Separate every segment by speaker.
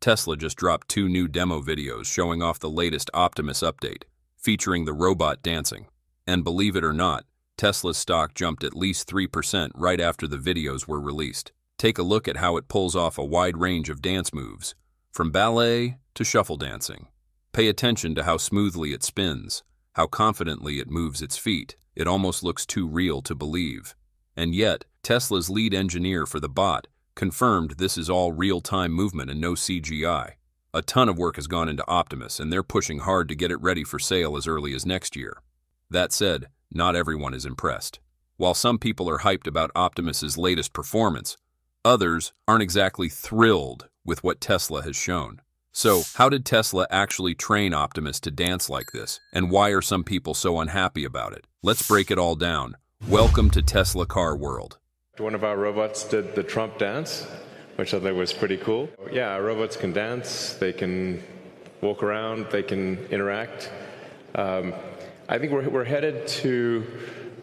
Speaker 1: Tesla just dropped 2 new demo videos showing off the latest Optimus update, featuring the robot dancing. And believe it or not, Tesla's stock jumped at least 3% right after the videos were released. Take a look at how it pulls off a wide range of dance moves, from ballet to shuffle dancing. Pay attention to how smoothly it spins, how confidently it moves its feet. It almost looks too real to believe. And yet, Tesla's lead engineer for the bot confirmed this is all real-time movement and no CGI. A ton of work has gone into Optimus, and they're pushing hard to get it ready for sale as early as next year. That said, not everyone is impressed. While some people are hyped about Optimus's latest performance, others aren't exactly thrilled with what Tesla has shown. So, how did Tesla actually train Optimus to dance like this, and why are some people so unhappy about it? Let's break it all down. Welcome to Tesla Car World.
Speaker 2: One of our robots did the Trump dance, which I thought was pretty cool. Yeah, our robots can dance, they can walk around, they can interact. I think we're headed to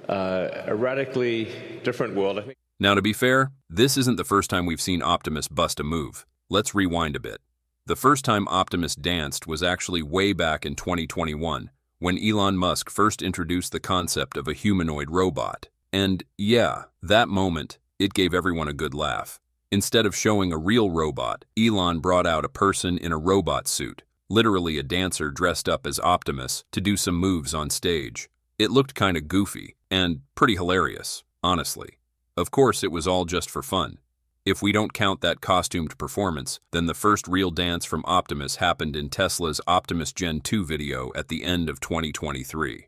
Speaker 2: a radically different world.
Speaker 1: Now, to be fair, this isn't the first time we've seen Optimus bust a move. Let's rewind a bit. The first time Optimus danced was actually way back in 2021, when Elon Musk first introduced the concept of a humanoid robot. And yeah, that moment, it gave everyone a good laugh. Instead of showing a real robot, Elon brought out a person in a robot suit, literally a dancer dressed up as Optimus, to do some moves on stage. It looked kinda goofy, and pretty hilarious, honestly. Of course, it was all just for fun. If we don't count that costumed performance, then the first real dance from Optimus happened in Tesla's Optimus Gen 2 video at the end of 2023.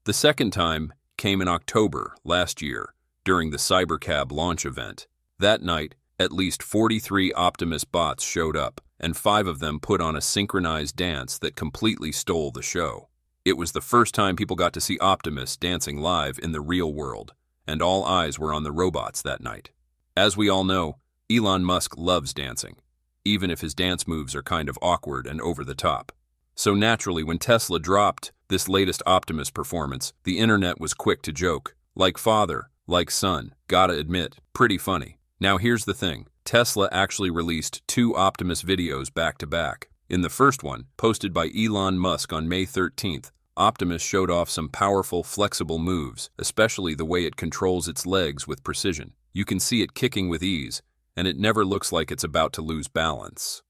Speaker 1: The second time came in October last year, during the Cybercab launch event. That night, at least 43 Optimus bots showed up, and 5 of them put on a synchronized dance that completely stole the show. It was the first time people got to see Optimus dancing live in the real world, and all eyes were on the robots that night. As we all know, Elon Musk loves dancing, even if his dance moves are kind of awkward and over the top. So naturally, when Tesla dropped this latest Optimus performance, the internet was quick to joke. Like father, like son, gotta admit, pretty funny. Now here's the thing, Tesla actually released 2 Optimus videos back to back. In the first one, posted by Elon Musk on May 13th, Optimus showed off some powerful, flexible moves, especially the way it controls its legs with precision. You can see it kicking with ease, and it never looks like it's about to lose balance.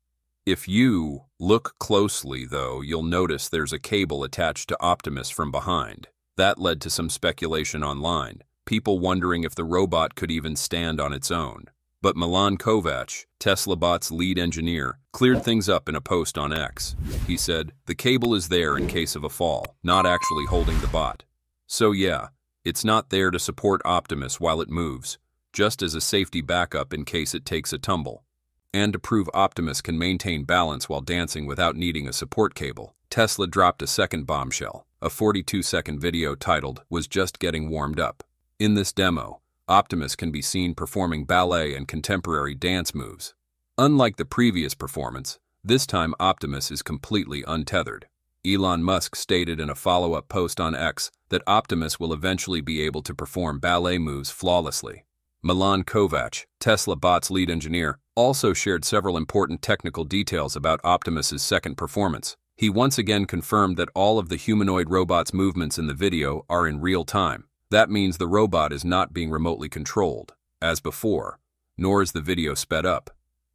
Speaker 1: If you look closely, though, you'll notice there's a cable attached to Optimus from behind. That led to some speculation online, people wondering if the robot could even stand on its own. But Milan Kovac, Tesla Bot's lead engineer, cleared things up in a post on X. He said, "The cable is there in case of a fall, not actually holding the bot. So yeah, it's not there to support Optimus while it moves, just as a safety backup in case it takes a tumble." And to prove Optimus can maintain balance while dancing without needing a support cable, Tesla dropped a second bombshell, a 42-second video titled, "Was Just Getting Warmed Up." In this demo, Optimus can be seen performing ballet and contemporary dance moves. Unlike the previous performance, this time Optimus is completely untethered. Elon Musk stated in a follow-up post on X that Optimus will eventually be able to perform ballet moves flawlessly. Milan Kovac, Tesla Bot's lead engineer, also shared several important technical details about Optimus's second performance. He once again confirmed that all of the humanoid robot's movements in the video are in real time. That means the robot is not being remotely controlled, as before, nor is the video sped up.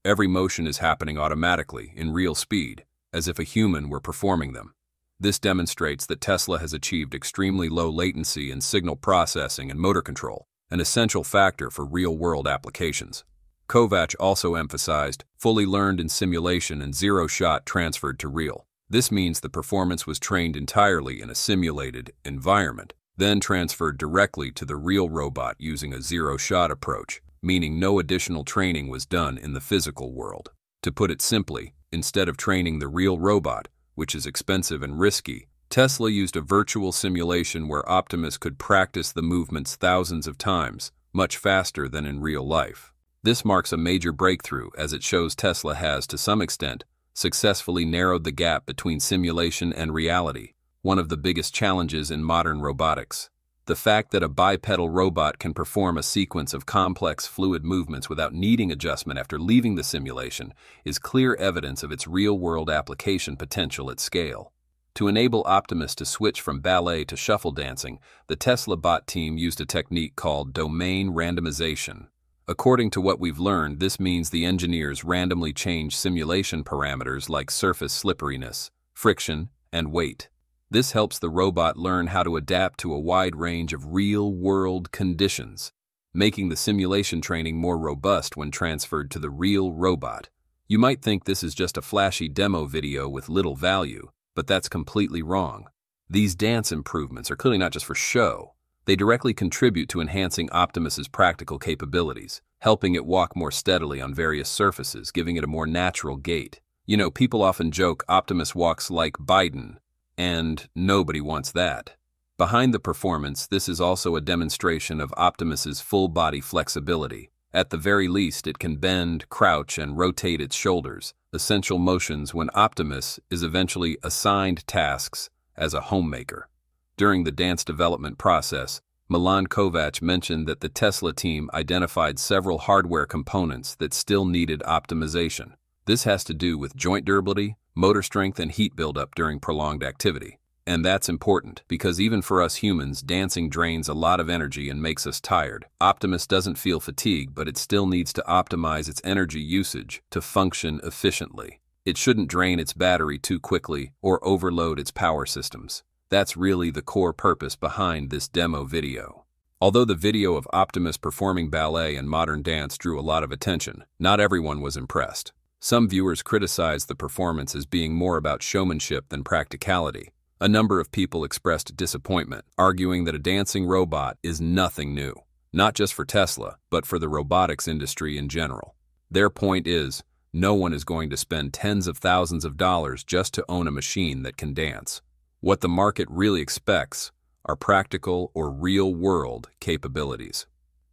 Speaker 1: Every motion is happening automatically, in real speed, as if a human were performing them. This demonstrates that Tesla has achieved extremely low latency in signal processing and motor control, an essential factor for real-world applications. Kovac also emphasized fully learned in simulation and zero-shot transferred to real. This means the performance was trained entirely in a simulated environment, then transferred directly to the real robot using a zero-shot approach, meaning no additional training was done in the physical world. To put it simply, instead of training the real robot, which is expensive and risky, Tesla used a virtual simulation where Optimus could practice the movements thousands of times, much faster than in real life. This marks a major breakthrough as it shows Tesla has, to some extent, successfully narrowed the gap between simulation and reality, one of the biggest challenges in modern robotics. The fact that a bipedal robot can perform a sequence of complex fluid movements without needing adjustment after leaving the simulation is clear evidence of its real-world application potential at scale. To enable Optimus to switch from ballet to shuffle dancing, the Tesla bot team used a technique called domain randomization. According to what we've learned, this means the engineers randomly change simulation parameters like surface slipperiness, friction, and weight. This helps the robot learn how to adapt to a wide range of real-world conditions, making the simulation training more robust when transferred to the real robot. You might think this is just a flashy demo video with little value, but that's completely wrong. These dance improvements are clearly not just for show. They directly contribute to enhancing Optimus's practical capabilities, helping it walk more steadily on various surfaces, giving it a more natural gait. You know, people often joke Optimus walks like Biden, and nobody wants that. Behind the performance, this is also a demonstration of Optimus's full-body flexibility. At the very least, it can bend, crouch, and rotate its shoulders, essential motions when Optimus is eventually assigned tasks as a homemaker. During the dance development process, Milan Kovac mentioned that the Tesla team identified several hardware components that still needed optimization. This has to do with joint durability, motor strength, and heat buildup during prolonged activity. And that's important, because even for us humans, dancing drains a lot of energy and makes us tired. Optimus doesn't feel fatigue, but it still needs to optimize its energy usage to function efficiently. It shouldn't drain its battery too quickly or overload its power systems. That's really the core purpose behind this demo video. Although the video of Optimus performing ballet and modern dance drew a lot of attention, not everyone was impressed. Some viewers criticized the performance as being more about showmanship than practicality. A number of people expressed disappointment, arguing that a dancing robot is nothing new, not just for Tesla, but for the robotics industry in general. Their point is, no one is going to spend tens of thousands of dollars just to own a machine that can dance. What the market really expects are practical or real-world capabilities.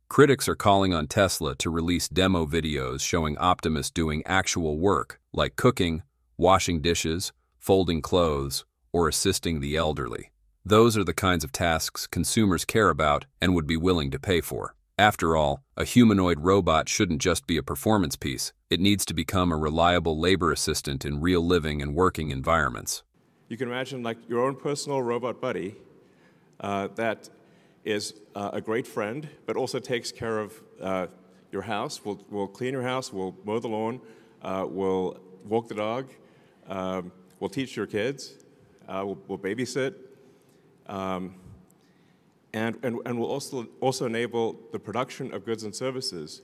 Speaker 1: Critics are calling on Tesla to release demo videos showing Optimus doing actual work, like cooking, washing dishes, folding clothes, or assisting the elderly. Those are the kinds of tasks consumers care about and would be willing to pay for. After all, a humanoid robot shouldn't just be a performance piece. It needs to become a reliable labor assistant in real living and working environments.
Speaker 2: You can imagine like your own personal robot buddy that is a great friend, but also takes care of your house. We'll clean your house, we'll mow the lawn, we'll walk the dog, we'll teach your kids, we'll babysit, and we'll also enable the production of goods and services.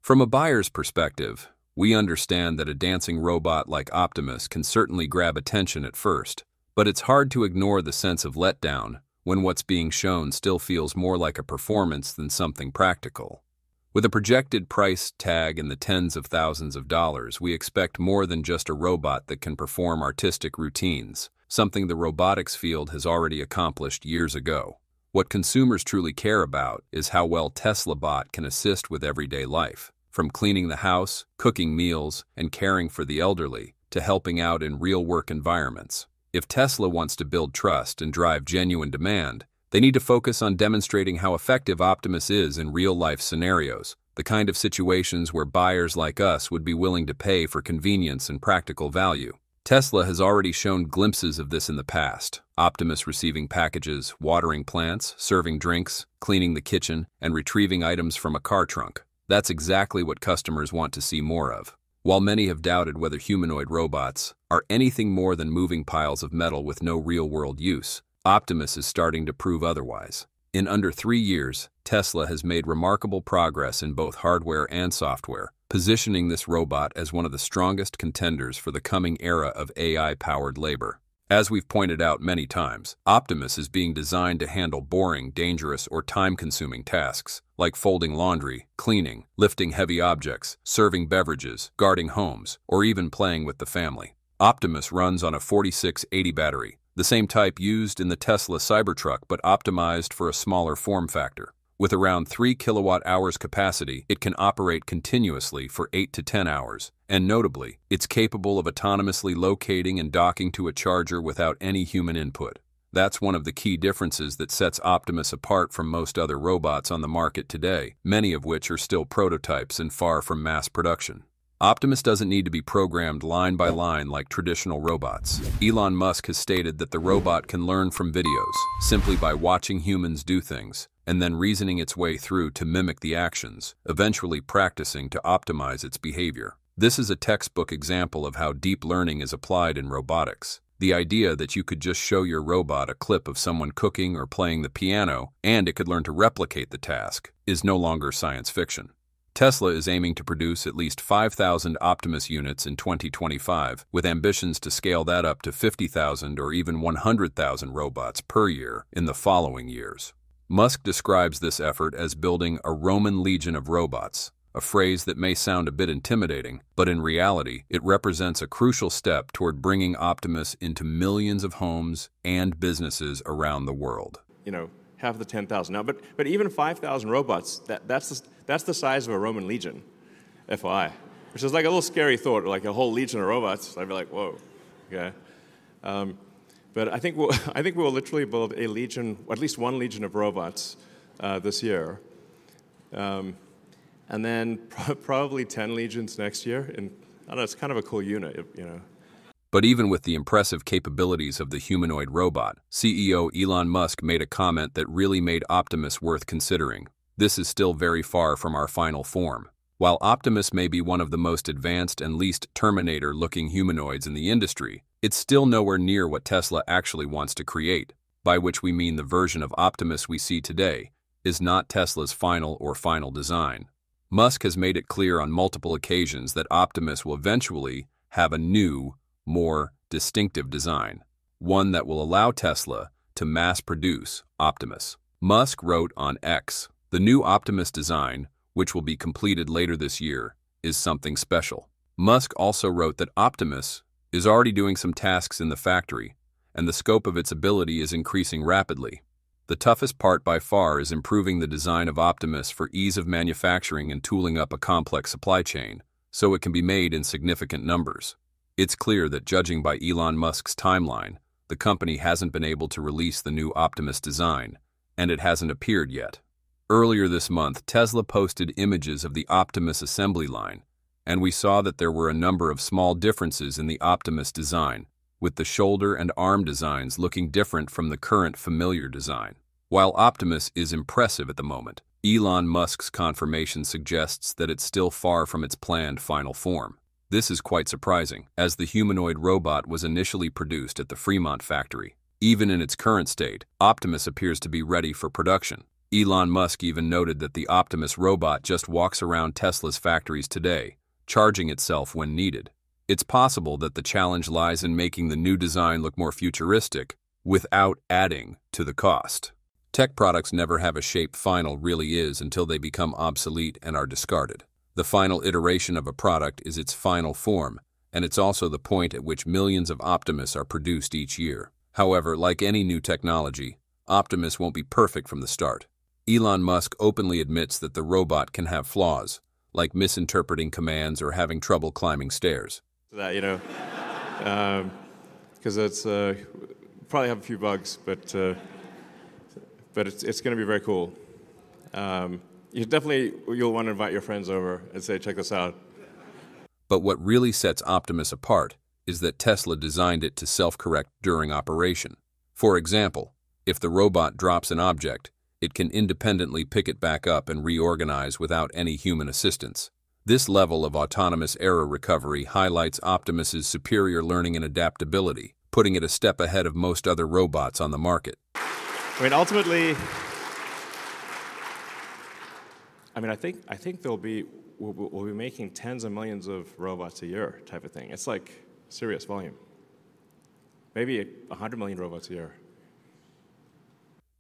Speaker 1: From a buyer's perspective, we understand that a dancing robot like Optimus can certainly grab attention at first, but it's hard to ignore the sense of letdown when what's being shown still feels more like a performance than something practical. With a projected price tag in the tens of thousands of dollars, we expect more than just a robot that can perform artistic routines, something the robotics field has already accomplished years ago. What consumers truly care about is how well Tesla Bot can assist with everyday life, from cleaning the house, cooking meals, and caring for the elderly, to helping out in real work environments. If Tesla wants to build trust and drive genuine demand, they need to focus on demonstrating how effective Optimus is in real-life scenarios, the kind of situations where buyers like us would be willing to pay for convenience and practical value. Tesla has already shown glimpses of this in the past. Optimus receiving packages, watering plants, serving drinks, cleaning the kitchen, and retrieving items from a car trunk. That's exactly what customers want to see more of. While many have doubted whether humanoid robots are anything more than moving piles of metal with no real-world use, Optimus is starting to prove otherwise. In under 3 years, Tesla has made remarkable progress in both hardware and software, positioning this robot as one of the strongest contenders for the coming era of AI-powered labor. As we've pointed out many times, Optimus is being designed to handle boring, dangerous, or time-consuming tasks, like folding laundry, cleaning, lifting heavy objects, serving beverages, guarding homes, or even playing with the family. Optimus runs on a 4680 battery, the same type used in the Tesla Cybertruck but optimized for a smaller form factor. With around 3 kilowatt-hours capacity, it can operate continuously for 8 to 10 hours, and notably, it's capable of autonomously locating and docking to a charger without any human input. That's one of the key differences that sets Optimus apart from most other robots on the market today, many of which are still prototypes and far from mass production. Optimus doesn't need to be programmed line by line like traditional robots. Elon Musk has stated that the robot can learn from videos, simply by watching humans do things, and then reasoning its way through to mimic the actions, eventually practicing to optimize its behavior. This is a textbook example of how deep learning is applied in robotics. The idea that you could just show your robot a clip of someone cooking or playing the piano, and it could learn to replicate the task, is no longer science fiction. Tesla is aiming to produce at least 5,000 Optimus units in 2025, with ambitions to scale that up to 50,000 or even 100,000 robots per year in the following years. Musk describes this effort as building a Roman legion of robots, a phrase that may sound a bit intimidating, but in reality, it represents a crucial step toward bringing Optimus into millions of homes and businesses around the world.
Speaker 3: Half the 10,000 now, but even 5,000 robots, that's the size of a Roman legion, FYI, which is like a little scary thought, like a whole legion of robots. I'd be like, whoa, okay. But I think we'll literally build a legion, at least one legion of robots this year, and then probably 10 legions next year. And I don't know, it's kind of a cool unit,
Speaker 1: But even with the impressive capabilities of the humanoid robot, CEO Elon Musk made a comment that really made Optimus worth considering. This is still very far from our final form. While Optimus may be one of the most advanced and least Terminator-looking humanoids in the industry, it's still nowhere near what Tesla actually wants to create, by which we mean the version of Optimus we see today is not Tesla's final design. Musk has made it clear on multiple occasions that Optimus will eventually have a new, more distinctive design, one that will allow Tesla to mass-produce Optimus. Musk wrote on X, "The new Optimus design, which will be completed later this year, is something special." Musk also wrote that Optimus is already doing some tasks in the factory, and the scope of its ability is increasing rapidly. The toughest part by far is improving the design of Optimus for ease of manufacturing and tooling up a complex supply chain, so it can be made in significant numbers. It's clear that judging by Elon Musk's timeline, the company hasn't been able to release the new Optimus design, and it hasn't appeared yet. Earlier this month, Tesla posted images of the Optimus assembly line, and we saw that there were a number of small differences in the Optimus design, with the shoulder and arm designs looking different from the current familiar design. While Optimus is impressive at the moment, Elon Musk's confirmation suggests that it's still far from its planned final form. This is quite surprising, as the humanoid robot was initially produced at the Fremont factory. Even in its current state, Optimus appears to be ready for production. Elon Musk even noted that the Optimus robot just walks around Tesla's factories today, charging itself when needed. It's possible that the challenge lies in making the new design look more futuristic without adding to the cost. Tech products never have a shape final really is until they become obsolete and are discarded. The final iteration of a product is its final form, and it's also the point at which millions of Optimus are produced each year. However, like any new technology, Optimus won't be perfect from the start. Elon Musk openly admits that the robot can have flaws, like misinterpreting commands or having trouble climbing stairs.
Speaker 3: That, because it's probably have a few bugs, but it's going to be very cool. You'll want to invite your friends over and say, check this out.
Speaker 1: But what really sets Optimus apart is that Tesla designed it to self-correct during operation. For example, if the robot drops an object, it can independently pick it back up and reorganize without any human assistance. This level of autonomous error recovery highlights Optimus's superior learning and adaptability, putting it a step ahead of most other robots on the market.
Speaker 3: Ultimately, I think we'll be making tens of millions of robots a year type of thing. It's like serious volume. Maybe 100 million robots a year.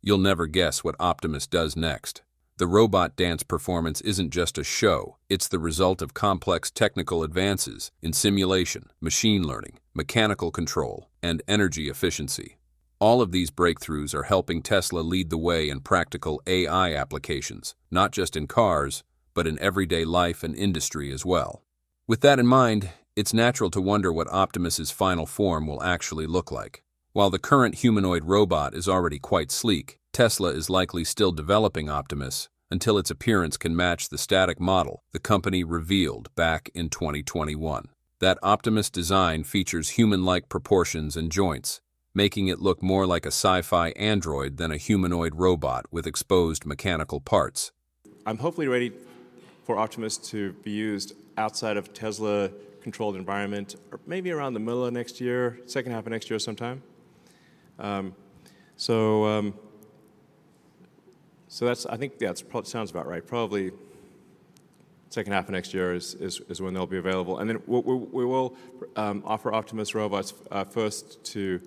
Speaker 1: You'll never guess what Optimus does next. The robot dance performance isn't just a show, it's the result of complex technical advances in simulation, machine learning, mechanical control, and energy efficiency. All of these breakthroughs are helping Tesla lead the way in practical AI applications, not just in cars, but in everyday life and industry as well. With that in mind, it's natural to wonder what Optimus's final form will actually look like. While the current humanoid robot is already quite sleek, Tesla is likely still developing Optimus until its appearance can match the static model the company revealed back in 2021. That Optimus design features human-like proportions and joints, making it look more like a sci-fi android than a humanoid robot with exposed mechanical parts.
Speaker 3: I'm hopefully ready for Optimus to be used outside of Tesla-controlled environment, or maybe around the middle of next year, second half of next year sometime. So that's, I think, yeah, it sounds about right. Probably second half of next year is when they'll be available. And then we will offer Optimus robots first to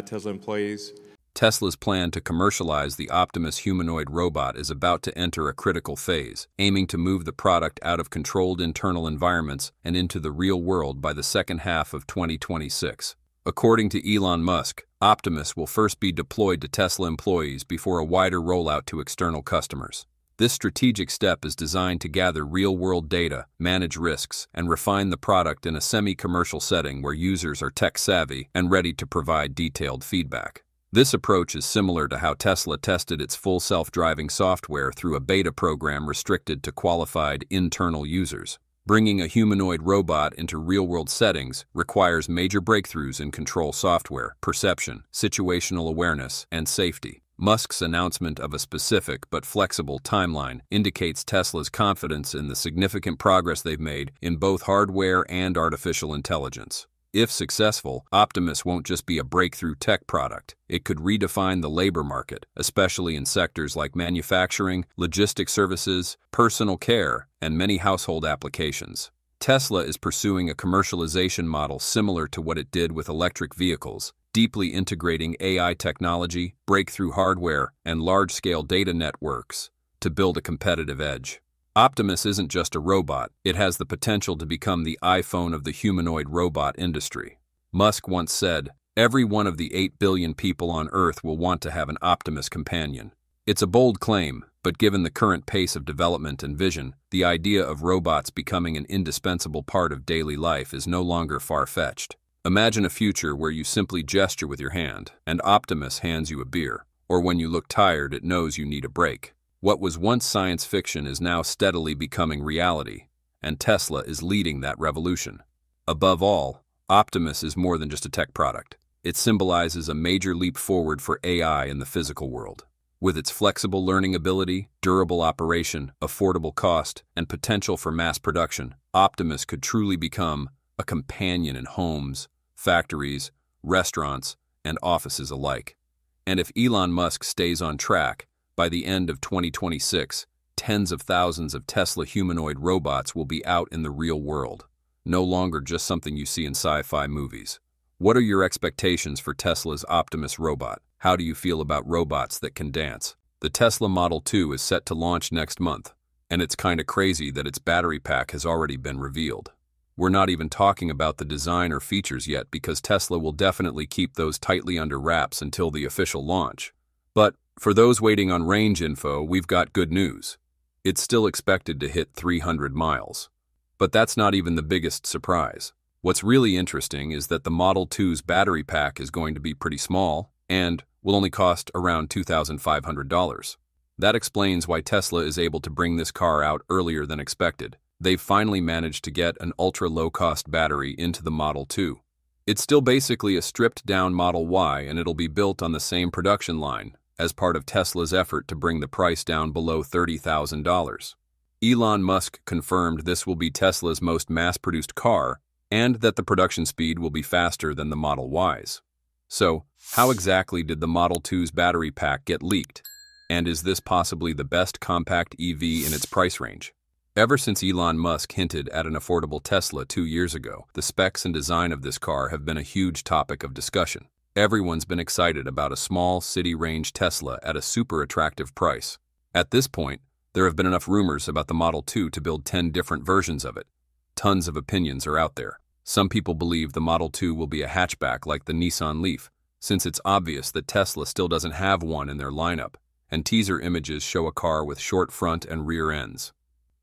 Speaker 3: Tesla employees.
Speaker 1: Tesla's plan to commercialize the Optimus humanoid robot is about to enter a critical phase, aiming to move the product out of controlled internal environments and into the real world by the second half of 2026. According to Elon Musk, Optimus will first be deployed to Tesla employees before a wider rollout to external customers. This strategic step is designed to gather real-world data, manage risks, and refine the product in a semi-commercial setting where users are tech-savvy and ready to provide detailed feedback. This approach is similar to how Tesla tested its full self-driving software through a beta program restricted to qualified internal users. Bringing a humanoid robot into real-world settings requires major breakthroughs in control software, perception, situational awareness, and safety. Musk's announcement of a specific but flexible timeline indicates Tesla's confidence in the significant progress they've made in both hardware and artificial intelligence. If successful, Optimus won't just be a breakthrough tech product. It could redefine the labor market, especially in sectors like manufacturing, logistics services, personal care, and many household applications. Tesla is pursuing a commercialization model similar to what it did with electric vehicles, deeply integrating AI technology, breakthrough hardware, and large-scale data networks to build a competitive edge. Optimus isn't just a robot, it has the potential to become the iPhone of the humanoid robot industry. Musk once said, "Every one of the 8 billion people on Earth will want to have an Optimus companion." It's a bold claim, but given the current pace of development and vision, the idea of robots becoming an indispensable part of daily life is no longer far-fetched. Imagine a future where you simply gesture with your hand, and Optimus hands you a beer, or when you look tired, it knows you need a break. What was once science fiction is now steadily becoming reality, and Tesla is leading that revolution. Above all, Optimus is more than just a tech product. It symbolizes a major leap forward for AI in the physical world. With its flexible learning ability, durable operation, affordable cost, and potential for mass production, Optimus could truly become a companion in homes, factories, restaurants, and offices alike. And if Elon Musk stays on track, by the end of 2026, tens of thousands of Tesla humanoid robots will be out in the real world, no longer just something you see in sci-fi movies. What are your expectations for Tesla's Optimus robot? How do you feel about robots that can dance? The Tesla Model 2 is set to launch next month, and it's kinda crazy that its battery pack has already been revealed. We're not even talking about the design or features yet because Tesla will definitely keep those tightly under wraps until the official launch. But for those waiting on range info, we've got good news. It's still expected to hit 300 miles. But that's not even the biggest surprise. What's really interesting is that the Model 2's battery pack is going to be pretty small and will only cost around $2,500. That explains why Tesla is able to bring this car out earlier than expected. They've finally managed to get an ultra-low-cost battery into the Model 2. It's still basically a stripped-down Model Y, and it'll be built on the same production line, as part of Tesla's effort to bring the price down below $30,000. Elon Musk confirmed this will be Tesla's most mass-produced car, and that the production speed will be faster than the Model Ys. So, how exactly did the Model 2's battery pack get leaked? And is this possibly the best compact EV in its price range? Ever since Elon Musk hinted at an affordable Tesla 2 years ago, the specs and design of this car have been a huge topic of discussion. Everyone's been excited about a small, city-range Tesla at a super attractive price. At this point, there have been enough rumors about the Model 2 to build 10 different versions of it. Tons of opinions are out there. Some people believe the Model 2 will be a hatchback like the Nissan Leaf, since it's obvious that Tesla still doesn't have one in their lineup, and teaser images show a car with short front and rear ends.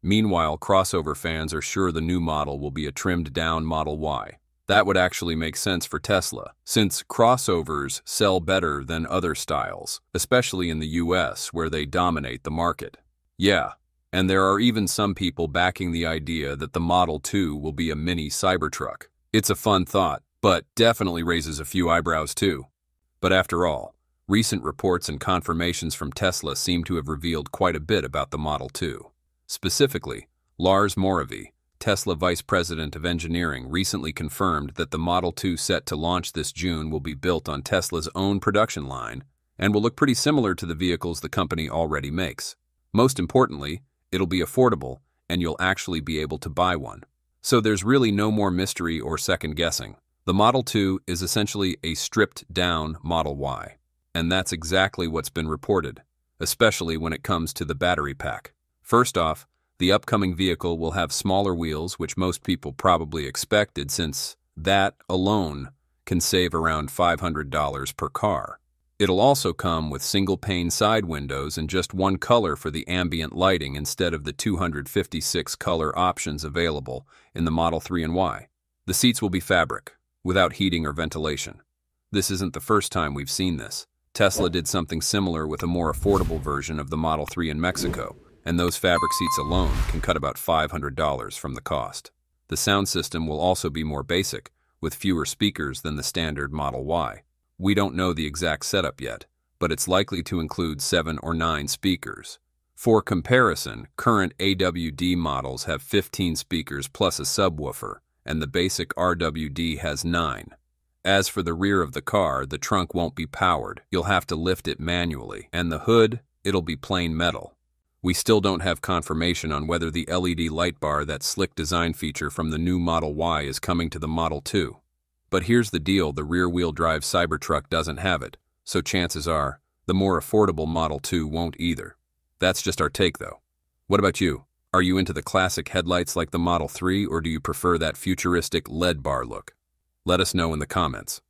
Speaker 1: Meanwhile, crossover fans are sure the new model will be a trimmed-down Model Y. That would actually make sense for Tesla, since crossovers sell better than other styles, especially in the US where they dominate the market. Yeah, and there are even some people backing the idea that the Model 2 will be a mini Cybertruck. It's a fun thought, but definitely raises a few eyebrows too. But after all, recent reports and confirmations from Tesla seem to have revealed quite a bit about the Model 2. Specifically, Lars Moravy, Tesla Vice President of Engineering, recently confirmed that the Model 2 set to launch this June will be built on Tesla's own production line and will look pretty similar to the vehicles the company already makes. Most importantly, it'll be affordable and you'll actually be able to buy one. So there's really no more mystery or second guessing. The Model 2 is essentially a stripped-down Model Y. And that's exactly what's been reported, especially when it comes to the battery pack. First off, the upcoming vehicle will have smaller wheels, which most people probably expected, since that alone can save around $500 per car. It'll also come with single-pane side windows and just one color for the ambient lighting instead of the 256 color options available in the Model 3 and Y. The seats will be fabric, without heating or ventilation. This isn't the first time we've seen this. Tesla did something similar with a more affordable version of the Model 3 in Mexico, and those fabric seats alone can cut about $500 from the cost. The sound system will also be more basic, with fewer speakers than the standard Model Y. We don't know the exact setup yet, but it's likely to include 7 or 9 speakers. For comparison, current AWD models have 15 speakers plus a subwoofer, and the basic RWD has 9. As for the rear of the car, the trunk won't be powered. You'll have to lift it manually, and the hood, it'll be plain metal. We still don't have confirmation on whether the LED light bar, that slick design feature from the new Model Y, is coming to the Model 2. But here's the deal, the rear-wheel drive Cybertruck doesn't have it, so chances are the more affordable Model 2 won't either. That's just our take though. What about you? Are you into the classic headlights like the Model 3, or do you prefer that futuristic LED bar look? Let us know in the comments.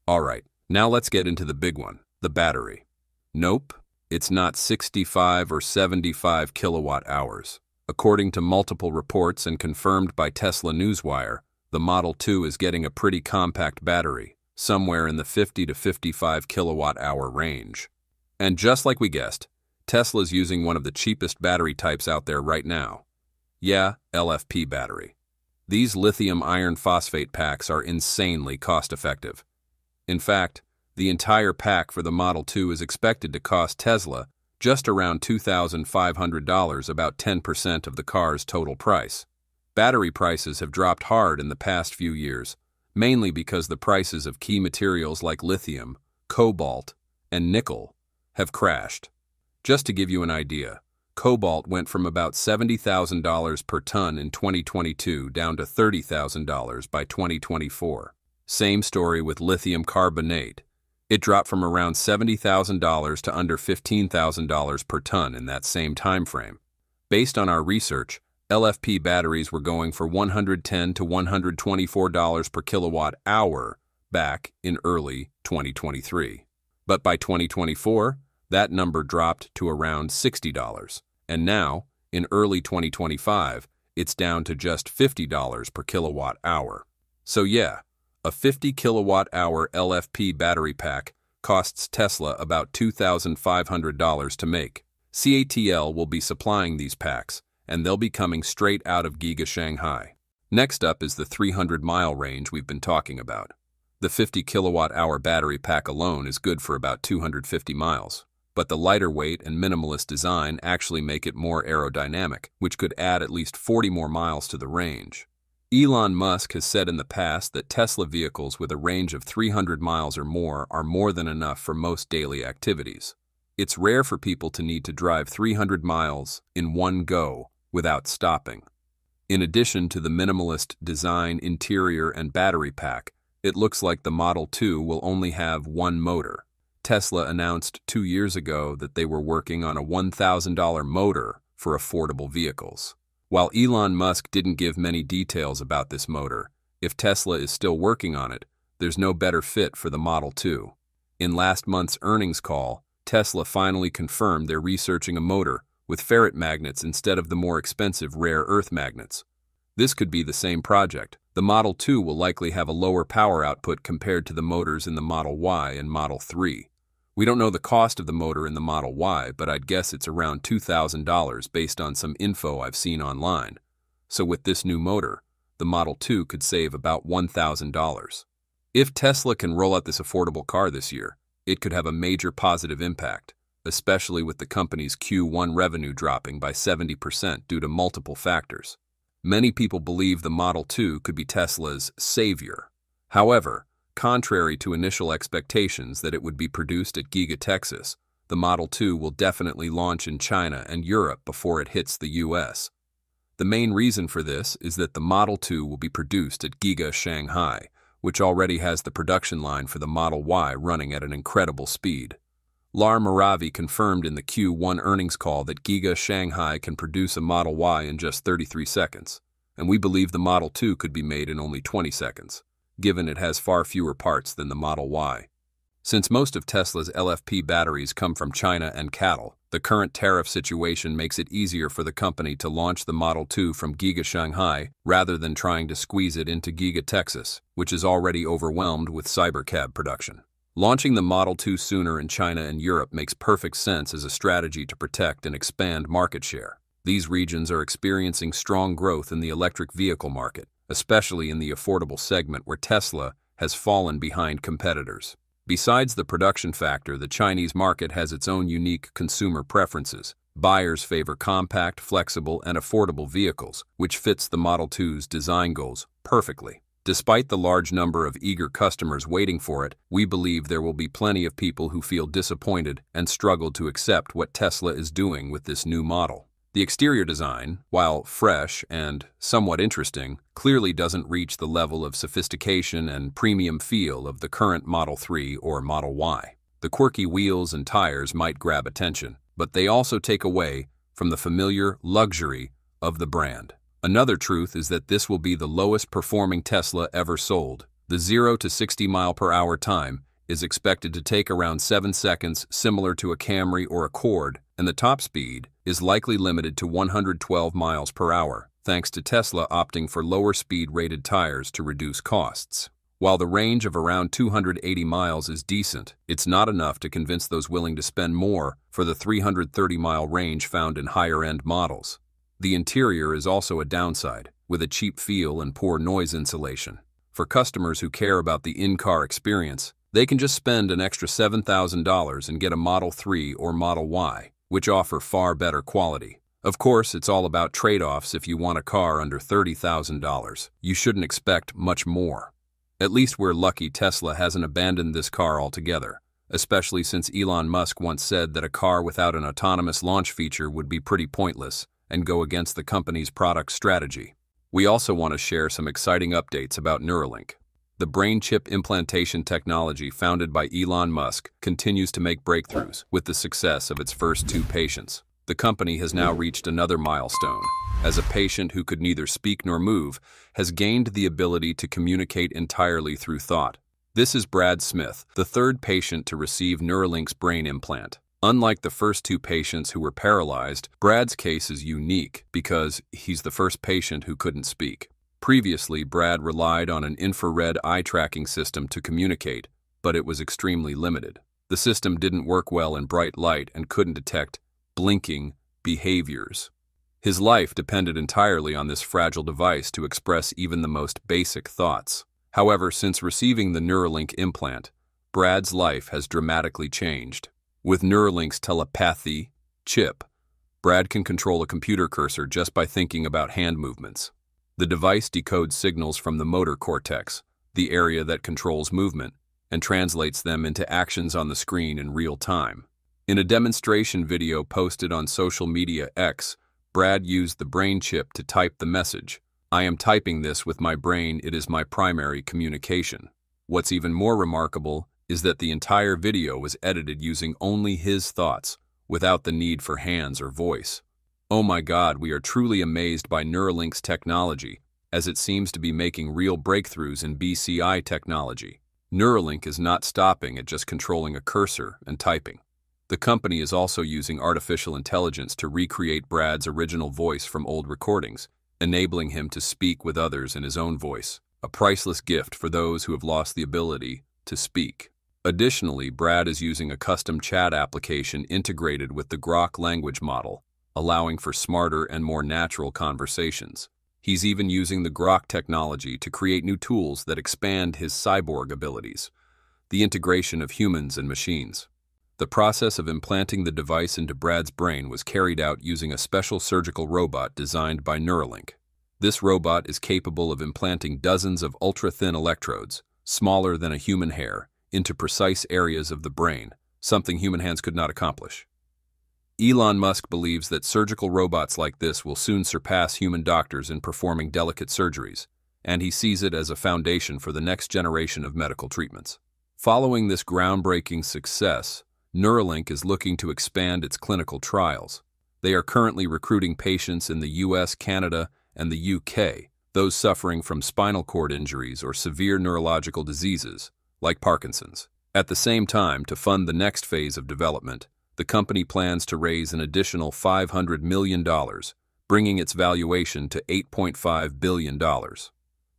Speaker 1: Alright, now let's get into the big one, the battery. Nope, it's not 65 or 75 kilowatt hours. According to multiple reports and confirmed by Tesla Newswire, the Model 2 is getting a pretty compact battery, somewhere in the 50 to 55 kilowatt hour range. And just like we guessed, Tesla's using one of the cheapest battery types out there right now. Yeah, LFP battery. These lithium iron phosphate packs are insanely cost-effective. In fact, the entire pack for the Model 2 is expected to cost Tesla just around $2,500, about 10% of the car's total price. Battery prices have dropped hard in the past few years, mainly because the prices of key materials like lithium, cobalt, and nickel have crashed. Just to give you an idea, cobalt went from about $70,000 per ton in 2022 down to $30,000 by 2024. Same story with lithium carbonate. It dropped from around $70,000 to under $15,000 per ton in that same time frame. Based on our research, LFP batteries were going for $110 to $124 per kilowatt hour back in early 2023. But by 2024, that number dropped to around $60. And now, in early 2025, it's down to just $50 per kilowatt hour. So yeah, a 50 kilowatt hour LFP battery pack costs Tesla about $2,500 to make. CATL will be supplying these packs, and they'll be coming straight out of Giga Shanghai. Next up is the 300-mile range we've been talking about. The 50 kilowatt-hour battery pack alone is good for about 250 miles, but the lighter weight and minimalist design actually make it more aerodynamic, which could add at least 40 more miles to the range. Elon Musk has said in the past that Tesla vehicles with a range of 300 miles or more are more than enough for most daily activities. It's rare for people to need to drive 300 miles in one go without stopping. In addition to the minimalist design, interior, and battery pack, it looks like the Model 2 will only have one motor. Tesla announced 2 years ago that they were working on a $1,000 motor for affordable vehicles. While Elon Musk didn't give many details about this motor, if Tesla is still working on it, there's no better fit for the Model 2. In last month's earnings call, Tesla finally confirmed they're researching a motor with ferrite magnets instead of the more expensive rare earth magnets. This could be the same project, The Model 2 will likely have a lower power output compared to the motors in the Model Y and Model 3. We don't know the cost of the motor in the Model Y, but I'd guess it's around $2,000 based on some info I've seen online. So with this new motor, the Model 2 could save about $1,000. If Tesla can roll out this affordable car this year, it could have a major positive impact, especially with the company's Q1 revenue dropping by 70% due to multiple factors. Many people believe the Model 2 could be Tesla's savior. However, contrary to initial expectations that it would be produced at Giga Texas, the Model 2 will definitely launch in China and Europe before it hits the US. The main reason for this is that the Model 2 will be produced at Giga Shanghai, which already has the production line for the Model Y running at an incredible speed. Lar Maravi confirmed in the Q1 earnings call that Giga Shanghai can produce a Model Y in just 33 seconds, and we believe the Model 2 could be made in only 20 seconds, given it has far fewer parts than the Model Y. Since most of Tesla's LFP batteries come from China and cattle, the current tariff situation makes it easier for the company to launch the Model 2 from Giga Shanghai rather than trying to squeeze it into Giga Texas, which is already overwhelmed with Cybercab production. Launching the Model 2 sooner in China and Europe makes perfect sense as a strategy to protect and expand market share. These regions are experiencing strong growth in the electric vehicle market, especially in the affordable segment where Tesla has fallen behind competitors. Besides the production factor, the Chinese market has its own unique consumer preferences. Buyers favor compact, flexible, and affordable vehicles, which fits the Model 2's design goals perfectly. Despite the large number of eager customers waiting for it, we believe there will be plenty of people who feel disappointed and struggle to accept what Tesla is doing with this new model. The exterior design, while fresh and somewhat interesting, clearly doesn't reach the level of sophistication and premium feel of the current Model 3 or Model Y. The quirky wheels and tires might grab attention, but they also take away from the familiar luxury of the brand. Another truth is that this will be the lowest performing Tesla ever sold. The 0 to 60 mph time is expected to take around 7 seconds, similar to a Camry or Accord, and the top speed is likely limited to 112 mph, thanks to Tesla opting for lower speed rated tires to reduce costs. While the range of around 280 miles is decent, it's not enough to convince those willing to spend more for the 330-mile range found in higher-end models. The interior is also a downside, with a cheap feel and poor noise insulation. For customers who care about the in-car experience, they can just spend an extra $7,000 and get a Model 3 or Model Y, which offer far better quality. Of course, it's all about trade-offs. If you want a car under $30,000, you shouldn't expect much more. At least we're lucky Tesla hasn't abandoned this car altogether, especially since Elon Musk once said that a car without an autonomous launch feature would be pretty pointless and go against the company's product strategy. We also want to share some exciting updates about Neuralink. The brain chip implantation technology founded by Elon Musk continues to make breakthroughs with the success of its first 2 patients. The company has now reached another milestone, as a patient who could neither speak nor move has gained the ability to communicate entirely through thought. This is Brad Smith, the 3rd patient to receive Neuralink's brain implant. Unlike the first 2 patients who were paralyzed, Brad's case is unique because he's the first patient who couldn't speak. Previously, Brad relied on an infrared eye tracking system to communicate, but it was extremely limited. The system didn't work well in bright light and couldn't detect blinking behaviors. His life depended entirely on this fragile device to express even the most basic thoughts. However, since receiving the Neuralink implant, Brad's life has dramatically changed. With Neuralink's telepathy chip, Brad can control a computer cursor just by thinking about hand movements. The device decodes signals from the motor cortex, the area that controls movement, and translates them into actions on the screen in real time. In a demonstration video posted on social media X, Brad used the brain chip to type the message, "I am typing this with my brain, it is my primary communication." What's even more remarkable is that the entire video was edited using only his thoughts, without the need for hands or voice. Oh my God, we are truly amazed by Neuralink's technology, as it seems to be making real breakthroughs in BCI technology. Neuralink is not stopping at just controlling a cursor and typing. The company is also using artificial intelligence to recreate Brad's original voice from old recordings, enabling him to speak with others in his own voice, a priceless gift for those who have lost the ability to speak. Additionally, Brad is using a custom chat application integrated with the Grok language model, allowing for smarter and more natural conversations. He's even using the Grok technology to create new tools that expand his cyborg abilities, the integration of humans and machines. The process of implanting the device into Brad's brain was carried out using a special surgical robot designed by Neuralink. This robot is capable of implanting dozens of ultra-thin electrodes, smaller than a human hair, into precise areas of the brain, something human hands could not accomplish. Elon Musk believes that surgical robots like this will soon surpass human doctors in performing delicate surgeries, and he sees it as a foundation for the next generation of medical treatments. Following this groundbreaking success, Neuralink is looking to expand its clinical trials. They are currently recruiting patients in the US, Canada, and the UK, those suffering from spinal cord injuries or severe neurological diseases, like Parkinson's. At the same time, to fund the next phase of development, the company plans to raise an additional $500 million, bringing its valuation to $8.5 billion.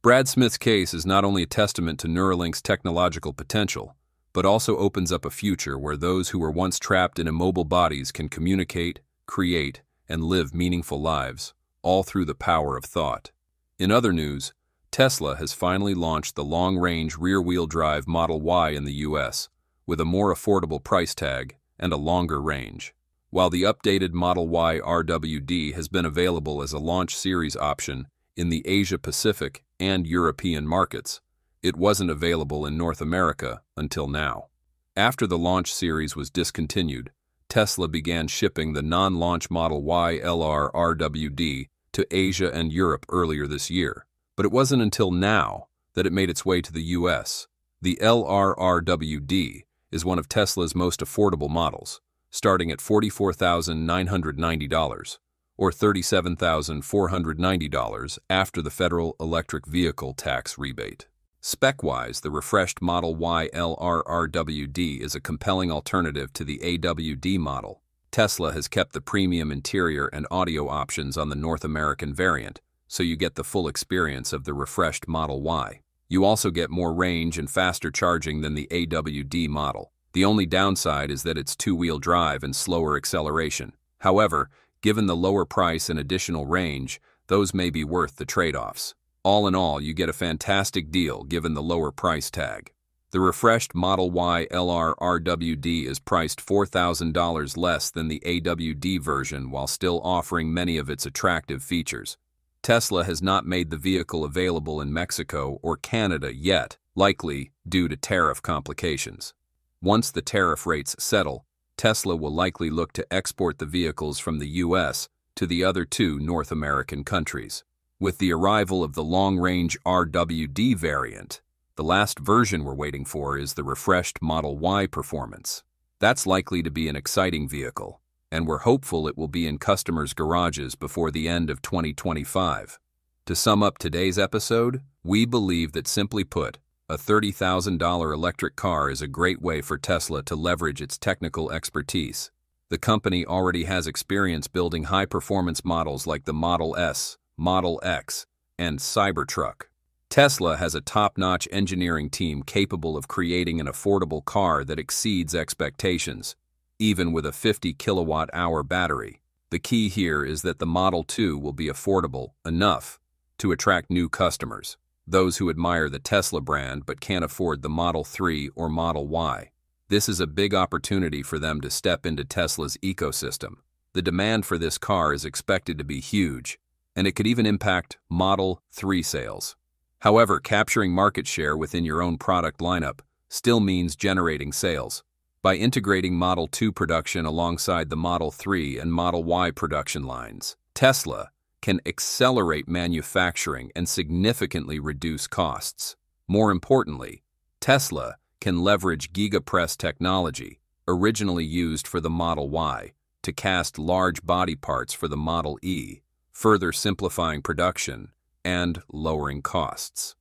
Speaker 1: Brad Smith's case is not only a testament to Neuralink's technological potential, but also opens up a future where those who were once trapped in immobile bodies can communicate, create, and live meaningful lives, all through the power of thought. In other news, Tesla has finally launched the long-range rear-wheel drive Model Y in the US, with a more affordable price tag and a longer range. While the updated Model Y RWD has been available as a launch series option in the Asia-Pacific and European markets, it wasn't available in North America until now. After the launch series was discontinued, Tesla began shipping the non-launch Model Y LR RWD to Asia and Europe earlier this year, but it wasn't until now that it made its way to the US. The LR RWD is one of Tesla's most affordable models, starting at $44,990, or $37,490 after the federal electric vehicle tax rebate. Spec-wise, the refreshed Model Y LR-RWD is a compelling alternative to the AWD model. Tesla has kept the premium interior and audio options on the North American variant, so you get the full experience of the refreshed Model Y. You also get more range and faster charging than the AWD model. The only downside is that it's two-wheel drive and slower acceleration. However, given the lower price and additional range, those may be worth the trade-offs. All in all, you get a fantastic deal given the lower price tag. The refreshed Model Y LR RWD is priced $4,000 less than the AWD version while still offering many of its attractive features. Tesla has not made the vehicle available in Mexico or Canada yet, likely due to tariff complications. Once the tariff rates settle, Tesla will likely look to export the vehicles from the US to the other two North American countries. With the arrival of the long-range RWD variant, the last version we're waiting for is the refreshed Model Y Performance. That's likely to be an exciting vehicle, and we're hopeful it will be in customers' garages before the end of 2025. To sum up today's episode, we believe that, simply put, a $30,000 electric car is a great way for Tesla to leverage its technical expertise. The company already has experience building high-performance models like the Model S, Model X, and Cybertruck. Tesla has a top-notch engineering team capable of creating an affordable car that exceeds expectations, even with a 50 kilowatt-hour battery. The key here is that the Model 2 will be affordable enough to attract new customers, those who admire the Tesla brand but can't afford the Model 3 or Model Y. This is a big opportunity for them to step into Tesla's ecosystem. The demand for this car is expected to be huge, and it could even impact Model 3 sales. However, capturing market share within your own product lineup still means generating sales. By integrating Model 2 production alongside the Model 3 and Model Y production lines, Tesla can accelerate manufacturing and significantly reduce costs. More importantly, Tesla can leverage GigaPress technology, originally used for the Model Y, to cast large body parts for the Model E, further simplifying production and lowering costs.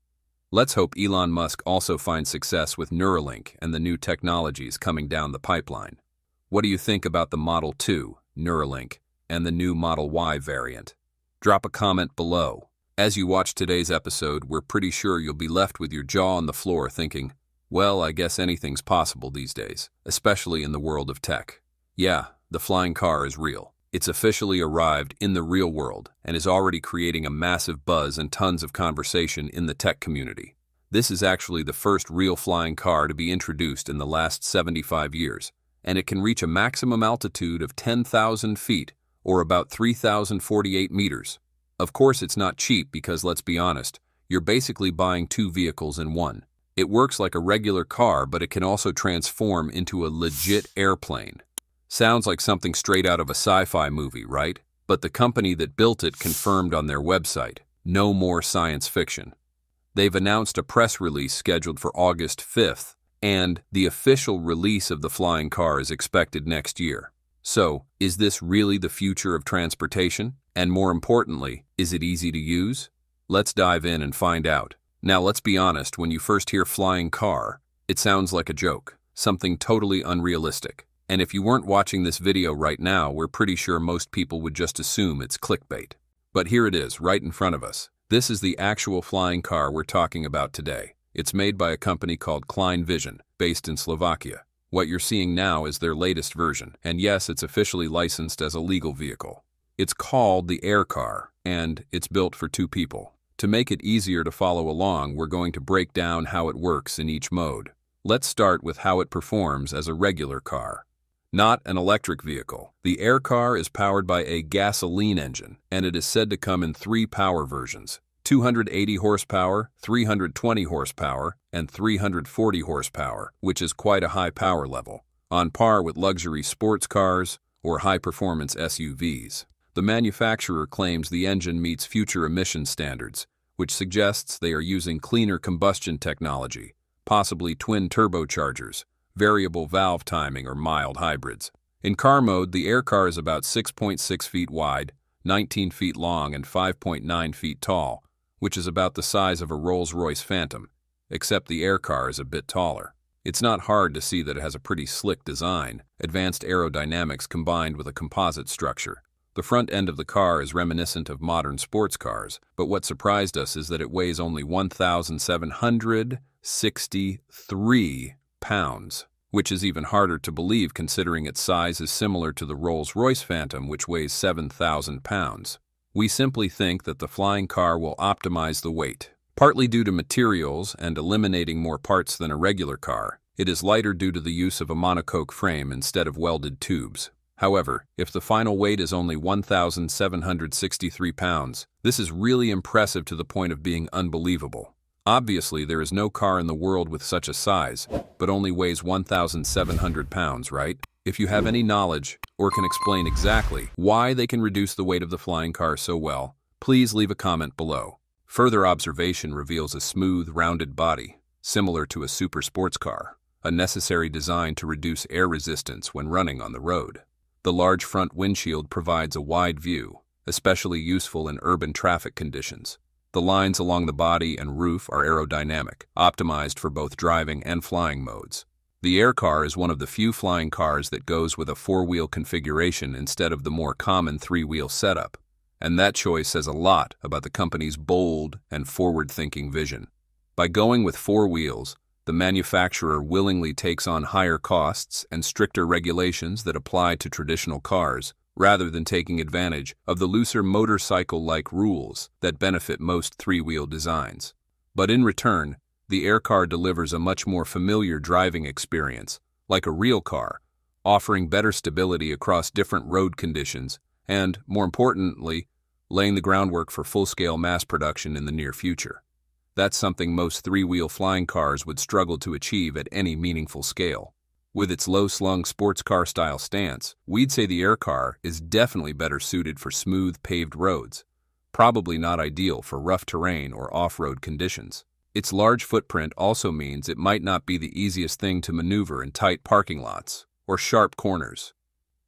Speaker 1: Let's hope Elon Musk also finds success with Neuralink and the new technologies coming down the pipeline. What do you think about the Model 2, Neuralink, and the new Model Y variant? Drop a comment below. As you watch today's episode, we're pretty sure you'll be left with your jaw on the floor thinking, well, I guess anything's possible these days, especially in the world of tech. Yeah, the flying car is real. It's officially arrived in the real world and is already creating a massive buzz and tons of conversation in the tech community. This is actually the first real flying car to be introduced in the last 75 years, and it can reach a maximum altitude of 10,000 feet, or about 3,048 meters. Of course, it's not cheap because, let's be honest, you're basically buying two vehicles in one. It works like a regular car, but it can also transform into a legit airplane. Sounds like something straight out of a sci-fi movie, right? But the company that built it confirmed on their website, no more science fiction. They've announced a press release scheduled for August 5th, and the official release of the flying car is expected next year. So, is this really the future of transportation? And more importantly, is it easy to use? Let's dive in and find out. Now, let's be honest, when you first hear flying car, it sounds like a joke, something totally unrealistic. And if you weren't watching this video right now, we're pretty sure most people would just assume it's clickbait. But here it is, right in front of us. This is the actual flying car we're talking about today. It's made by a company called Klein Vision, based in Slovakia. What you're seeing now is their latest version, and yes, it's officially licensed as a legal vehicle. It's called the Air Car, and it's built for two people. To make it easier to follow along, we're going to break down how it works in each mode. Let's start with how it performs as a regular car. Not an electric vehicle. The Air Car is powered by a gasoline engine, and it is said to come in three power versions: 280 horsepower, 320 horsepower, and 340 horsepower, which is quite a high power level, on par with luxury sports cars or high-performance SUVs. The manufacturer claims the engine meets future emission standards, which suggests they are using cleaner combustion technology, possibly twin turbochargers, variable valve timing, or mild hybrids. In car mode, the Air Car is about 6.6 feet wide, 19 feet long, and 5.9 feet tall, which is about the size of a Rolls-Royce Phantom, except the Air Car is a bit taller. It's not hard to see that it has a pretty slick design, advanced aerodynamics combined with a composite structure. The front end of the car is reminiscent of modern sports cars, but what surprised us is that it weighs only 1,763 pounds, which is even harder to believe considering its size is similar to the Rolls-Royce Phantom, which weighs 7,000 pounds. We simply think that the flying car will optimize the weight. Partly due to materials and eliminating more parts than a regular car, it is lighter due to the use of a monocoque frame instead of welded tubes. However, if the final weight is only 1,763 pounds, this is really impressive to the point of being unbelievable. Obviously, there is no car in the world with such a size, but only weighs 1,700 pounds, right? If you have any knowledge or can explain exactly why they can reduce the weight of the flying car so well, please leave a comment below. Further observation reveals a smooth, rounded body, similar to a super sports car, a necessary design to reduce air resistance when running on the road. The large front windshield provides a wide view, especially useful in urban traffic conditions. The lines along the body and roof are aerodynamic, optimized for both driving and flying modes. The Air Car is one of the few flying cars that goes with a four-wheel configuration instead of the more common three-wheel setup, and that choice says a lot about the company's bold and forward-thinking vision. By going with four wheels, the manufacturer willingly takes on higher costs and stricter regulations that apply to traditional cars, rather than taking advantage of the looser motorcycle-like rules that benefit most three-wheel designs. But in return, the Air Car delivers a much more familiar driving experience, like a real car, offering better stability across different road conditions and, more importantly, laying the groundwork for full-scale mass production in the near future. That's something most three-wheel flying cars would struggle to achieve at any meaningful scale. With its low-slung sports car-style stance, we'd say the Air Car is definitely better suited for smooth, paved roads, probably not ideal for rough terrain or off-road conditions. Its large footprint also means it might not be the easiest thing to maneuver in tight parking lots or sharp corners.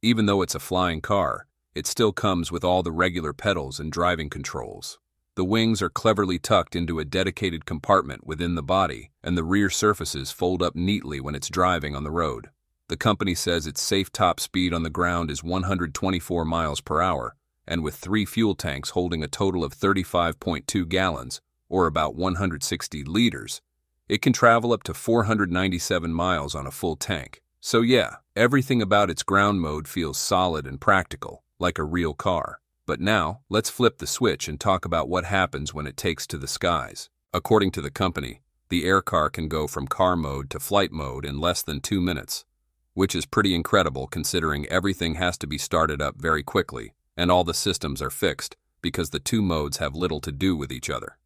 Speaker 1: Even though it's a flying car, it still comes with all the regular pedals and driving controls. The wings are cleverly tucked into a dedicated compartment within the body, and the rear surfaces fold up neatly when it's driving on the road. The company says its safe top speed on the ground is 124 miles per hour, and with 3 fuel tanks holding a total of 35.2 gallons, or about 160 liters, it can travel up to 497 miles on a full tank. So yeah, everything about its ground mode feels solid and practical, like a real car. But now, let's flip the switch and talk about what happens when it takes to the skies. According to the company, the air car can go from car mode to flight mode in less than 2 minutes, which is pretty incredible considering everything has to be started up very quickly, and all the systems are fixed because the 2 modes have little to do with each other.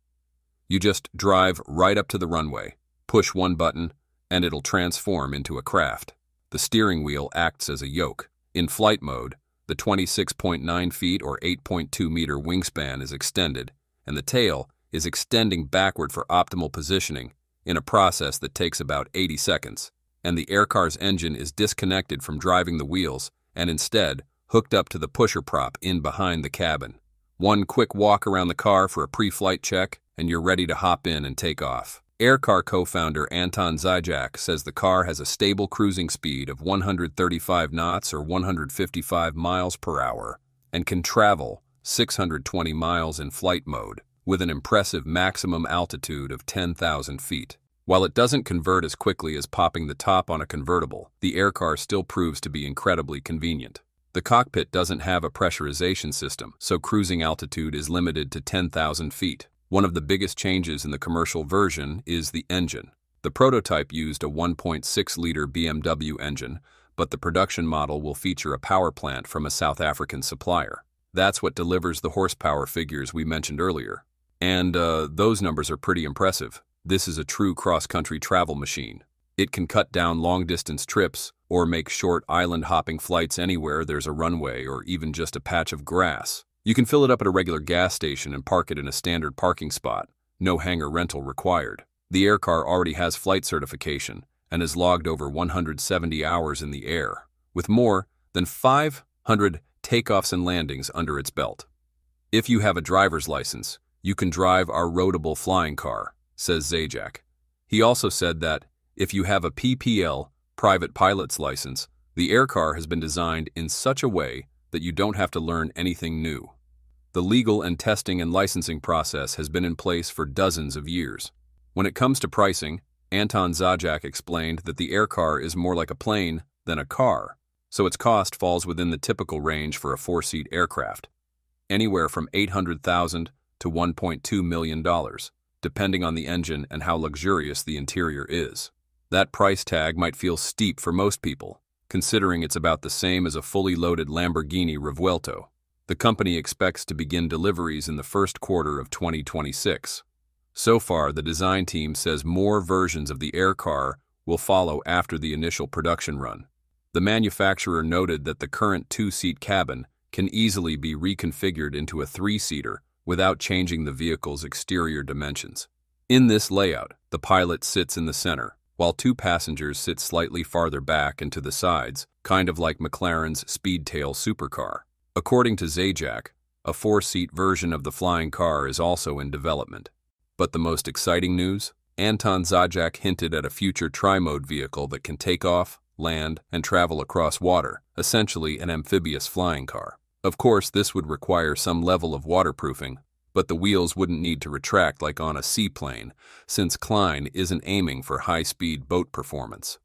Speaker 1: You just drive right up to the runway, push one button, and it'll transform into a craft. The steering wheel acts as a yoke. In flight mode, the 26.9 feet or 8.2 meter wingspan is extended, and the tail is extending backward for optimal positioning in a process that takes about 80 seconds. And the aircar's engine is disconnected from driving the wheels and instead hooked up to the pusher prop in behind the cabin. One quick walk around the car for a pre-flight check, and you're ready to hop in and take off. Aircar co-founder Anton Zajac says the car has a stable cruising speed of 135 knots or 155 miles per hour and can travel 620 miles in flight mode with an impressive maximum altitude of 10,000 feet. While it doesn't convert as quickly as popping the top on a convertible, the aircar still proves to be incredibly convenient. The cockpit doesn't have a pressurization system, so cruising altitude is limited to 10,000 feet. One of the biggest changes in the commercial version is the engine. The prototype used a 1.6-liter BMW engine, but the production model will feature a power plant from a South African supplier. That's what delivers the horsepower figures we mentioned earlier. And those numbers are pretty impressive. This is a true cross-country travel machine. It can cut down long-distance trips or make short island-hopping flights anywhere there's a runway or even just a patch of grass. You can fill it up at a regular gas station and park it in a standard parking spot. No hangar rental required. The aircar already has flight certification and has logged over 170 hours in the air, with more than 500 takeoffs and landings under its belt. If you have a driver's license, you can drive our roadable flying car, says Zajac. He also said that if you have a PPL, private pilot's license, the aircar has been designed in such a way that you don't have to learn anything new. The legal and testing and licensing process has been in place for dozens of years. When it comes to pricing, Anton Zajac explained that the aircar is more like a plane than a car, so its cost falls within the typical range for a 4-seat aircraft, anywhere from $800,000 to $1.2 million, depending on the engine and how luxurious the interior is. That price tag might feel steep for most people, considering it's about the same as a fully loaded Lamborghini Revuelto. The company expects to begin deliveries in the first quarter of 2026. So far, the design team says more versions of the aircar will follow after the initial production run. The manufacturer noted that the current 2-seat cabin can easily be reconfigured into a 3-seater without changing the vehicle's exterior dimensions. In this layout, the pilot sits in the center, while 2 passengers sit slightly farther back and to the sides, kind of like McLaren's Speedtail supercar. According to Zajac, a 4-seat version of the flying car is also in development. But the most exciting news? Anton Zajac hinted at a future tri-mode vehicle that can take off, land, and travel across water, essentially an amphibious flying car. Of course, this would require some level of waterproofing, but the wheels wouldn't need to retract like on a seaplane, since Klein isn't aiming for high-speed boat performance.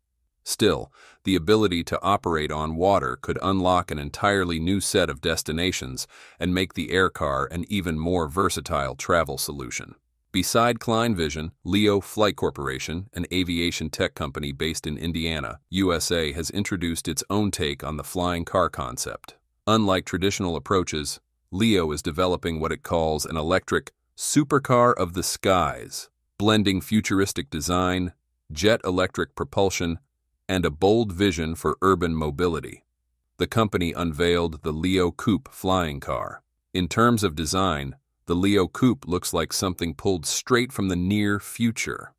Speaker 1: Still, the ability to operate on water could unlock an entirely new set of destinations and make the aircar an even more versatile travel solution. Beside Klein Vision, Leo Flight Corporation, an aviation tech company based in Indiana, USA, has introduced its own take on the flying car concept. Unlike traditional approaches, Leo is developing what it calls an electric supercar of the skies, blending futuristic design, jet electric propulsion, and a bold vision for urban mobility. The company unveiled the Leo Coupe flying car. In terms of design, the Leo Coupe looks like something pulled straight from the near future.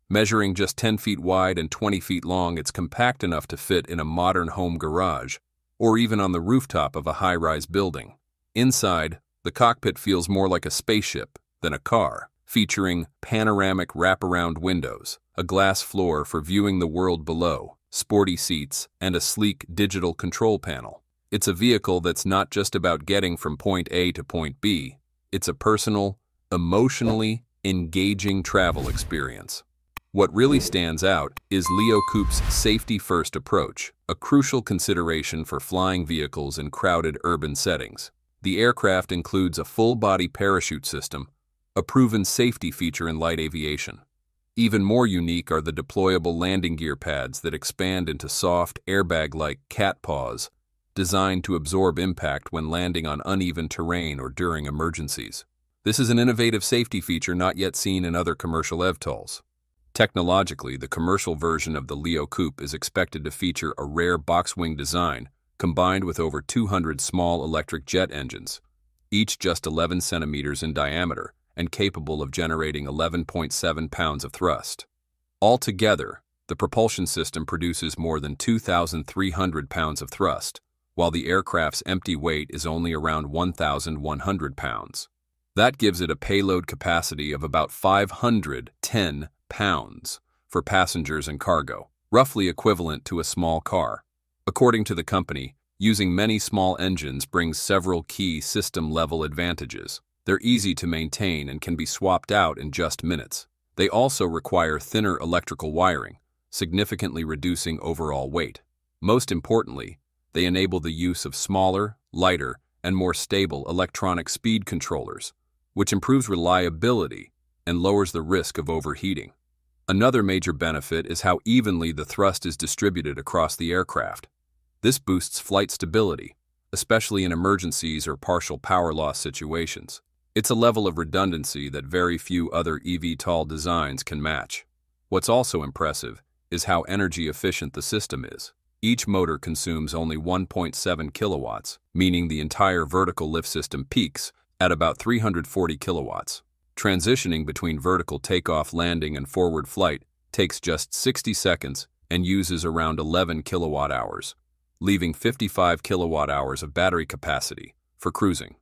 Speaker 1: Measuring just 10 feet wide and 20 feet long, it's compact enough to fit in a modern home garage, or even on the rooftop of a high-rise building. Inside, the cockpit feels more like a spaceship than a car, featuring panoramic wraparound windows, a glass floor for viewing the world below, sporty seats, and a sleek digital control panel. It's a vehicle that's not just about getting from point A to point B. It's a personal, emotionally engaging travel experience. What really stands out is Leo Coupe's safety-first approach, a crucial consideration for flying vehicles in crowded urban settings. The aircraft includes a full-body parachute system, a proven safety feature in light aviation. Even more unique are the deployable landing gear pads that expand into soft, airbag-like cat paws, designed to absorb impact when landing on uneven terrain or during emergencies. This is an innovative safety feature not yet seen in other commercial eVTOLs. Technologically, the commercial version of the Leo Coupe is expected to feature a rare box-wing design combined with over 200 small electric jet engines, each just 11 centimeters in diameter and capable of generating 11.7 pounds of thrust. Altogether, the propulsion system produces more than 2,300 pounds of thrust, while the aircraft's empty weight is only around 1,100 pounds. That gives it a payload capacity of about 510 pounds for passengers and cargo, roughly equivalent to a small car. According to the company, using many small engines brings several key system-level advantages. They're easy to maintain and can be swapped out in just minutes. They also require thinner electrical wiring, significantly reducing overall weight. Most importantly, they enable the use of smaller, lighter, and more stable electronic speed controllers, which improves reliability and lowers the risk of overheating. Another major benefit is how evenly the thrust is distributed across the aircraft. This boosts flight stability, especially in emergencies or partial power loss situations. It's a level of redundancy that very few other eVTOL designs can match. What's also impressive is how energy efficient the system is. Each motor consumes only 1.7 kilowatts, meaning the entire vertical lift system peaks at about 340 kilowatts. Transitioning between vertical takeoff, landing, and forward flight takes just 60 seconds and uses around 11 kilowatt hours, leaving 55 kilowatt hours of battery capacity for cruising.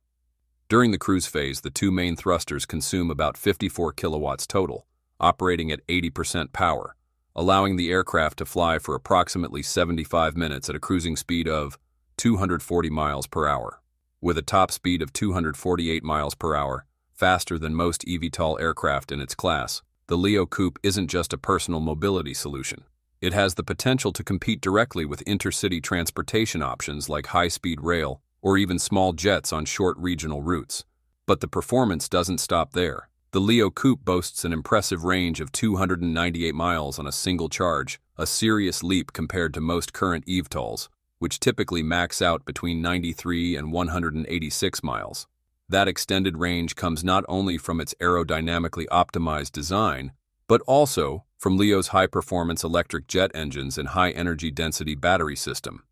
Speaker 1: During the cruise phase, the two main thrusters consume about 54 kilowatts total, operating at 80% power, allowing the aircraft to fly for approximately 75 minutes at a cruising speed of 240 miles per hour. With a top speed of 248 miles per hour, faster than most eVTOL aircraft in its class, the Leo Coupe isn't just a personal mobility solution. It has the potential to compete directly with intercity transportation options like high-speed rail or even small jets on short regional routes. But the performance doesn't stop there. The Leo Coupe boasts an impressive range of 298 miles on a single charge, a serious leap compared to most current eVTOLs, which typically max out between 93 and 186 miles. That extended range comes not only from its aerodynamically optimized design, but also from Leo's high-performance electric jet engines and high-energy density battery system.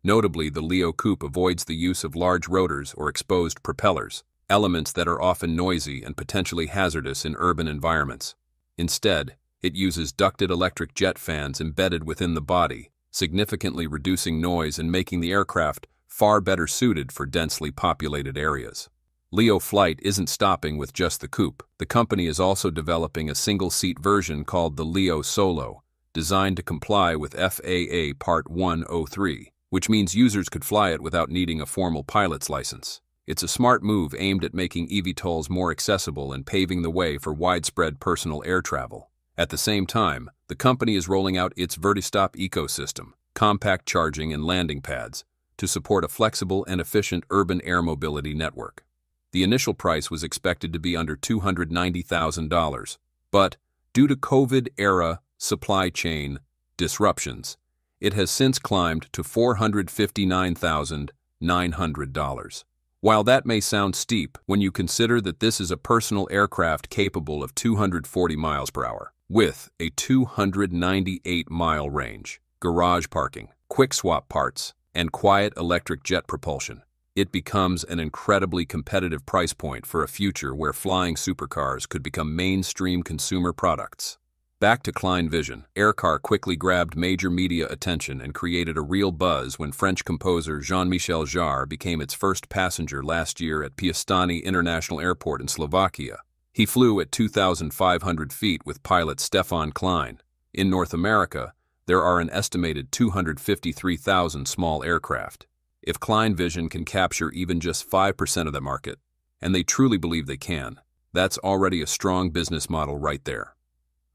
Speaker 1: Notably, the Leo Coupe avoids the use of large rotors or exposed propellers, elements that are often noisy and potentially hazardous in urban environments. Instead, it uses ducted electric jet fans embedded within the body, significantly reducing noise and making the aircraft far better suited for densely populated areas. Leo Flight isn't stopping with just the coupe. The company is also developing a single-seat version called the Leo Solo, designed to comply with FAA Part 103, which means users could fly it without needing a formal pilot's license. It's a smart move aimed at making eVTOLs more accessible and paving the way for widespread personal air travel. At the same time, the company is rolling out its Vertistop ecosystem, compact charging and landing pads, to support a flexible and efficient urban air mobility network. The initial price was expected to be under $290,000, but due to COVID-era supply chain disruptions, it has since climbed to $459,900. While that may sound steep when you consider that this is a personal aircraft capable of 240 miles per hour, with a 298-mile range, garage parking, quick swap parts, and quiet electric jet propulsion, it becomes an incredibly competitive price point for a future where flying supercars could become mainstream consumer products. Back to Klein Vision, Aircar quickly grabbed major media attention and created a real buzz when French composer Jean-Michel Jarre became its first passenger last year at Piastany International Airport in Slovakia. He flew at 2,500 feet with pilot Stefan Klein. In North America, there are an estimated 253,000 small aircraft. If Klein Vision can capture even just 5% of the market, and they truly believe they can, that's already a strong business model right there.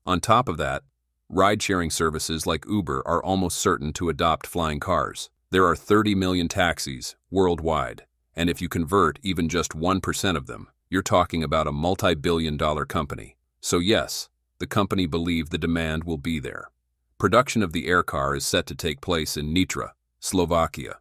Speaker 1: On top of that, ride-sharing services like Uber are almost certain to adopt flying cars. There are 30 million taxis worldwide, and if you convert even just 1% of them, you're talking about a multi-billion-dollar company. So yes, the company believes the demand will be there. Production of the air car is set to take place in Nitra, Slovakia.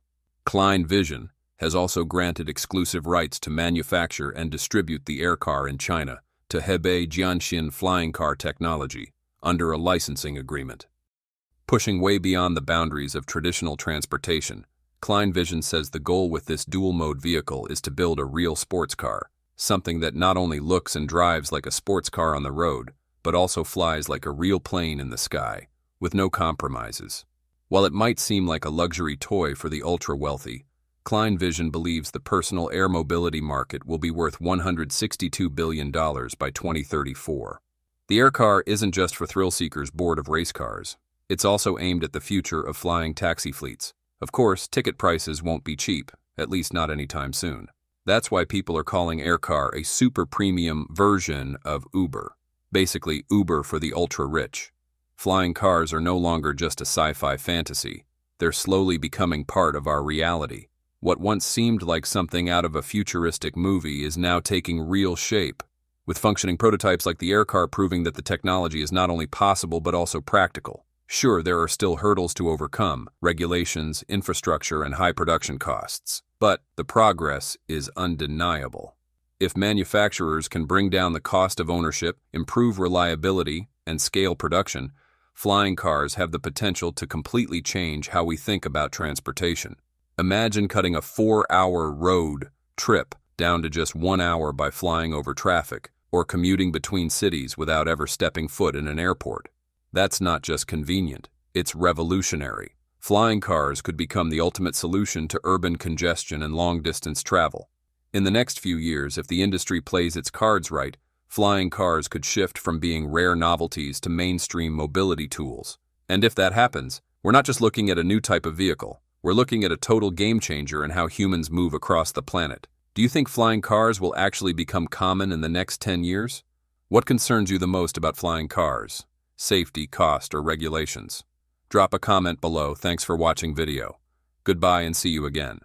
Speaker 1: Klein Vision has also granted exclusive rights to manufacture and distribute the air car in China to Hebei Jianxin Flying Car Technology under a licensing agreement. Pushing way beyond the boundaries of traditional transportation, Klein Vision says the goal with this dual-mode vehicle is to build a real sports car, something that not only looks and drives like a sports car on the road, but also flies like a real plane in the sky, with no compromises. While it might seem like a luxury toy for the ultra-wealthy, Klein Vision believes the personal air mobility market will be worth $162 billion by 2034. The air car isn't just for thrill-seekers bored of race cars. It's also aimed at the future of flying taxi fleets. Of course, ticket prices won't be cheap, at least not anytime soon. That's why people are calling air car a super premium version of Uber. Basically, Uber for the ultra-rich. Flying cars are no longer just a sci-fi fantasy. They're slowly becoming part of our reality. What once seemed like something out of a futuristic movie is now taking real shape, with functioning prototypes like the air car proving that the technology is not only possible but also practical. Sure, there are still hurdles to overcome, regulations, infrastructure, and high production costs, but the progress is undeniable. If manufacturers can bring down the cost of ownership, improve reliability, and scale production, flying cars have the potential to completely change how we think about transportation. Imagine cutting a 4-hour road trip down to just 1 hour by flying over traffic, or commuting between cities without ever stepping foot in an airport. That's not just convenient, it's revolutionary. Flying cars could become the ultimate solution to urban congestion and long-distance travel. In the next few years, if the industry plays its cards right, flying cars could shift from being rare novelties to mainstream mobility tools. And if that happens, we're not just looking at a new type of vehicle. We're looking at a total game-changer in how humans move across the planet. Do you think flying cars will actually become common in the next 10 years? What concerns you the most about flying cars? Safety, cost, or regulations? Drop a comment below. Thanks for watching video. Goodbye and see you again.